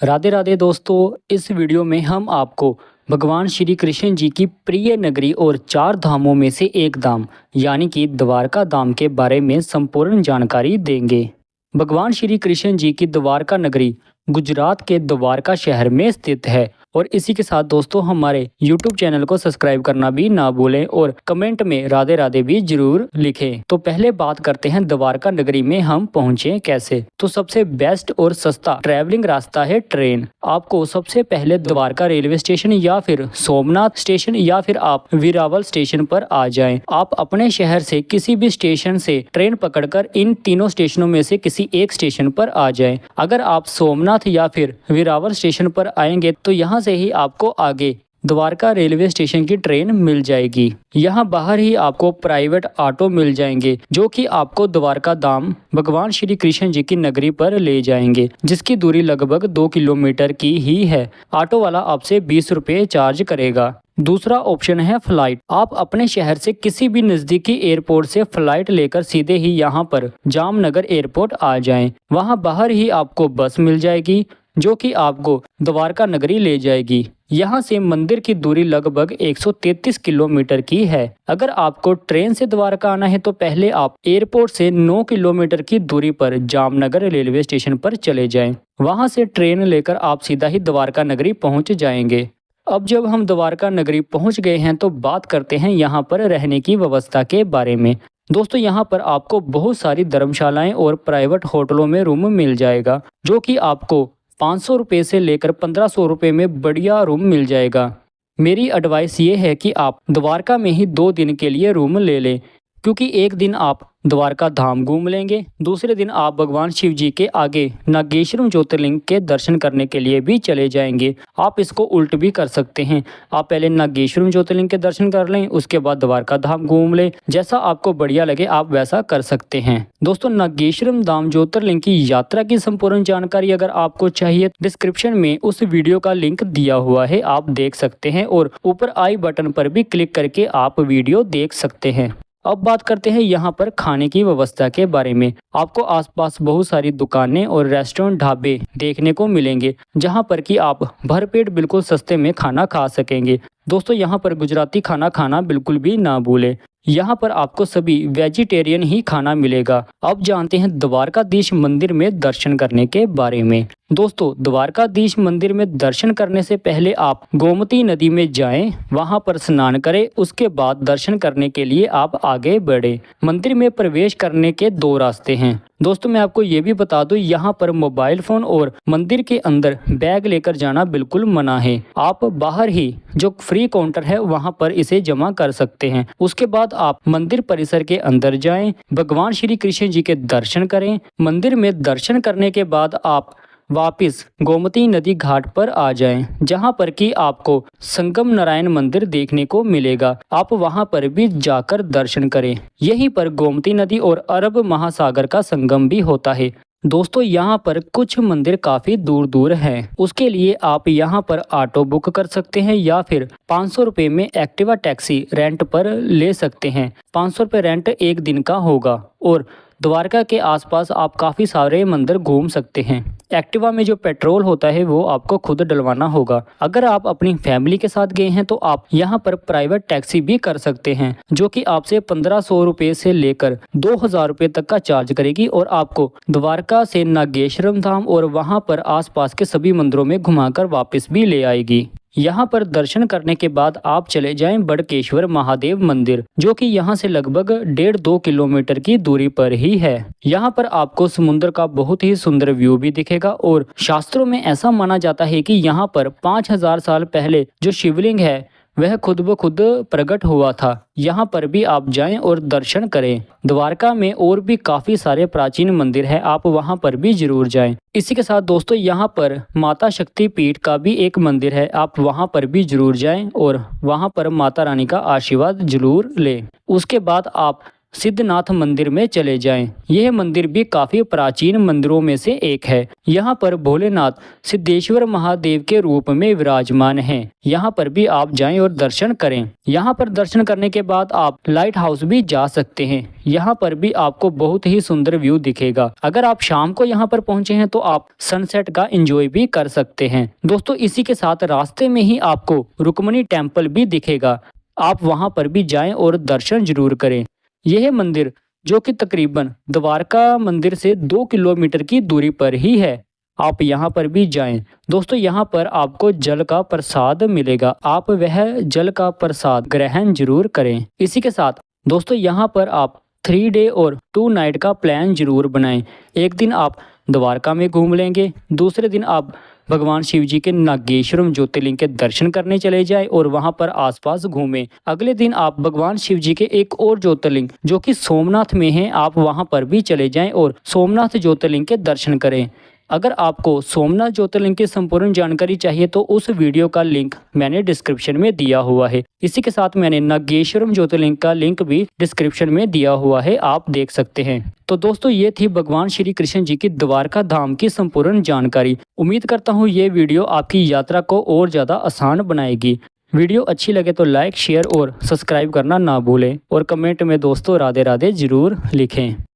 राधे राधे दोस्तों, इस वीडियो में हम आपको भगवान श्री कृष्ण जी की प्रिय नगरी और चार धामों में से एक धाम यानी कि द्वारका धाम के बारे में संपूर्ण जानकारी देंगे। भगवान श्री कृष्ण जी की द्वारका नगरी गुजरात के द्वारका शहर में स्थित है। और इसी के साथ दोस्तों हमारे YouTube चैनल को सब्सक्राइब करना भी ना भूलें और कमेंट में राधे राधे भी जरूर लिखें। तो पहले बात करते हैं द्वारका नगरी में हम पहुंचे कैसे। तो सबसे बेस्ट और सस्ता ट्रैवलिंग रास्ता है ट्रेन। आपको सबसे पहले द्वारका रेलवे स्टेशन या फिर सोमनाथ स्टेशन या फिर आप वीरावल स्टेशन पर आ जाएं। आप अपने शहर से किसी भी स्टेशन से ट्रेन पकड़कर इन तीनों स्टेशनों में से किसी एक स्टेशन पर आ जाएं। अगर आप सोमनाथ या फिर वीरावल स्टेशन पर आएंगे तो यहाँ से ही आपको आगे द्वारका रेलवे स्टेशन की ट्रेन मिल जाएगी। यहाँ बाहर ही आपको प्राइवेट ऑटो मिल जाएंगे जो कि आपको द्वारका धाम भगवान श्री कृष्ण जी की नगरी पर ले जाएंगे, जिसकी दूरी लगभग 2 किलोमीटर की ही है। ऑटो वाला आपसे 20 रुपये चार्ज करेगा। दूसरा ऑप्शन है फ्लाइट। आप अपने शहर से किसी भी नज़दीकी एयरपोर्ट से फ्लाइट लेकर सीधे ही यहाँ पर जामनगर एयरपोर्ट आ जाएं। वहाँ बाहर ही आपको बस मिल जाएगी जो कि आपको द्वारका नगरी ले जाएगी। यहाँ से मंदिर की दूरी लगभग 133 किलोमीटर की है। अगर आपको ट्रेन से द्वारका आना है तो पहले आप एयरपोर्ट से 9 किलोमीटर की दूरी पर जामनगर रेलवे स्टेशन पर चले जाएं। वहाँ से ट्रेन लेकर आप सीधा ही द्वारका नगरी पहुँच जाएंगे। अब जब हम द्वारका नगरी पहुँच गए हैं तो बात करते हैं यहाँ पर रहने की व्यवस्था के बारे में। दोस्तों यहाँ पर आपको बहुत सारी धर्मशालाएं और प्राइवेट होटलों में रूम मिल जाएगा जो कि आपको 500 रुपये से लेकर 1500 रुपये में बढ़िया रूम मिल जाएगा। मेरी एडवाइस ये है कि आप द्वारका में ही 2 दिन के लिए रूम ले लें, क्योंकि एक दिन आप द्वारका धाम घूम लेंगे, दूसरे दिन आप भगवान शिव जी के आगे नागेश्वरम ज्योतिर्लिंग के दर्शन करने के लिए भी चले जाएंगे। आप इसको उल्ट भी कर सकते हैं। आप पहले नागेश्वरम ज्योतिर्लिंग के दर्शन कर लें, उसके बाद द्वारका धाम घूम लें। जैसा आपको बढ़िया लगे आप वैसा कर सकते हैं। दोस्तों नागेश्वरम धाम ज्योतिर्लिंग की यात्रा की संपूर्ण जानकारी अगर आपको चाहिए, डिस्क्रिप्शन में उस वीडियो का लिंक दिया हुआ है, आप देख सकते हैं और ऊपर आई बटन पर भी क्लिक करके आप वीडियो देख सकते हैं। अब बात करते हैं यहाँ पर खाने की व्यवस्था के बारे में। आपको आसपास बहुत सारी दुकानें और रेस्टोरेंट ढाबे देखने को मिलेंगे जहाँ पर कि आप भरपेट बिल्कुल सस्ते में खाना खा सकेंगे। दोस्तों यहाँ पर गुजराती खाना खाना बिल्कुल भी ना भूलें। यहाँ पर आपको सभी वेजिटेरियन ही खाना मिलेगा। अब जानते हैं द्वारकाधीश मंदिर में दर्शन करने के बारे में। दोस्तों द्वारकाधीश मंदिर में दर्शन करने से पहले आप गोमती नदी में जाएं, वहां पर स्नान करें, उसके बाद दर्शन करने के लिए आप आगे बढ़े। मंदिर में प्रवेश करने के 2 रास्ते हैं। दोस्तों मैं आपको ये भी बता दूं, यहाँ पर मोबाइल फोन और मंदिर के अंदर बैग लेकर जाना बिल्कुल मना है। आप बाहर ही जो फ्री काउंटर है वहाँ पर इसे जमा कर सकते हैं। उसके बाद आप मंदिर परिसर के अंदर जाएं, भगवान श्री कृष्ण जी के दर्शन करें। मंदिर में दर्शन करने के बाद आप वापिस गोमती नदी घाट पर आ जाएं, जहां पर कि आपको संगम नारायण मंदिर देखने को मिलेगा। आप वहां पर भी जाकर दर्शन करें। यहीं पर गोमती नदी और अरब महासागर का संगम भी होता है। दोस्तों यहाँ पर कुछ मंदिर काफ़ी दूर दूर हैं। उसके लिए आप यहाँ पर ऑटो बुक कर सकते हैं या फिर 500 रुपये में एक्टिवा टैक्सी रेंट पर ले सकते हैं। 500 रुपये रेंट एक दिन का होगा और द्वारका के आसपास आप काफ़ी सारे मंदिर घूम सकते हैं। एक्टिवा में जो पेट्रोल होता है वो आपको खुद डलवाना होगा। अगर आप अपनी फैमिली के साथ गए हैं तो आप यहाँ पर प्राइवेट टैक्सी भी कर सकते हैं जो कि आपसे 1500 रुपये से लेकर 2000 रुपये तक का चार्ज करेगी और आपको द्वारका से नागेश्वरम धाम और वहाँ पर आसपास के सभी मंदिरों में घुमाकर वापस भी ले आएगी। यहाँ पर दर्शन करने के बाद आप चले जाएं बड़केश्वर महादेव मंदिर, जो कि यहाँ से लगभग 1.5-2 किलोमीटर की दूरी पर ही है। यहाँ पर आपको समुद्र का बहुत ही सुंदर व्यू भी दिखेगा और शास्त्रों में ऐसा माना जाता है कि यहाँ पर 5000 साल पहले जो शिवलिंग है वह खुद ब खुद प्रकट हुआ था। यहाँ पर भी आप जाएं और दर्शन करें। द्वारका में और भी काफ़ी सारे प्राचीन मंदिर हैं, आप वहाँ पर भी जरूर जाएं। इसी के साथ दोस्तों यहाँ पर माता शक्ति पीठ का भी एक मंदिर है, आप वहाँ पर भी जरूर जाएं और वहाँ पर माता रानी का आशीर्वाद जरूर लें। उसके बाद आप सिद्धनाथ मंदिर में चले जाएं। यह मंदिर भी काफ़ी प्राचीन मंदिरों में से एक है। यहाँ पर भोलेनाथ सिद्धेश्वर महादेव के रूप में विराजमान हैं। यहाँ पर भी आप जाएं और दर्शन करें। यहाँ पर दर्शन करने के बाद आप लाइट हाउस भी जा सकते हैं। यहाँ पर भी आपको बहुत ही सुंदर व्यू दिखेगा। अगर आप शाम को यहाँ पर पहुँचे हैं तो आप सनसेट का एंजॉय भी कर सकते हैं। दोस्तों इसी के साथ रास्ते में ही आपको रुक्मणी टेम्पल भी दिखेगा। आप वहाँ पर भी जाएं और दर्शन जरूर करें। यह मंदिर जो कि तकरीबन द्वारका मंदिर से 2 किलोमीटर की दूरी पर ही है। आप यहाँ पर भी जाएं। दोस्तों यहाँ पर आपको जल का प्रसाद मिलेगा। आप वह जल का प्रसाद ग्रहण जरूर करें। इसी के साथ दोस्तों यहाँ पर आप 3 डे और 2 नाइट का प्लान जरूर बनाएं। एक दिन आप द्वारका में घूम लेंगे, दूसरे दिन आप भगवान शिव जी के नागेश्वरम ज्योतिर्लिंग के दर्शन करने चले जाएं और वहां पर आसपास घूमें। अगले दिन आप भगवान शिव जी के एक और ज्योतिर्लिंग जो कि सोमनाथ में है, आप वहां पर भी चले जाएं और सोमनाथ ज्योतिर्लिंग के दर्शन करें। अगर आपको सोमनाथ ज्योतिर्लिंग की संपूर्ण जानकारी चाहिए तो उस वीडियो का लिंक मैंने डिस्क्रिप्शन में दिया हुआ है। इसी के साथ मैंने नागेश्वरम ज्योतिर्लिंग का लिंक भी डिस्क्रिप्शन में दिया हुआ है, आप देख सकते हैं। तो दोस्तों ये थी भगवान श्री कृष्ण जी की द्वारका धाम की संपूर्ण जानकारी। उम्मीद करता हूँ ये वीडियो आपकी यात्रा को और ज़्यादा आसान बनाएगी। वीडियो अच्छी लगे तो लाइक, शेयर और सब्सक्राइब करना ना भूलें और कमेंट में दोस्तों राधे राधे जरूर लिखें।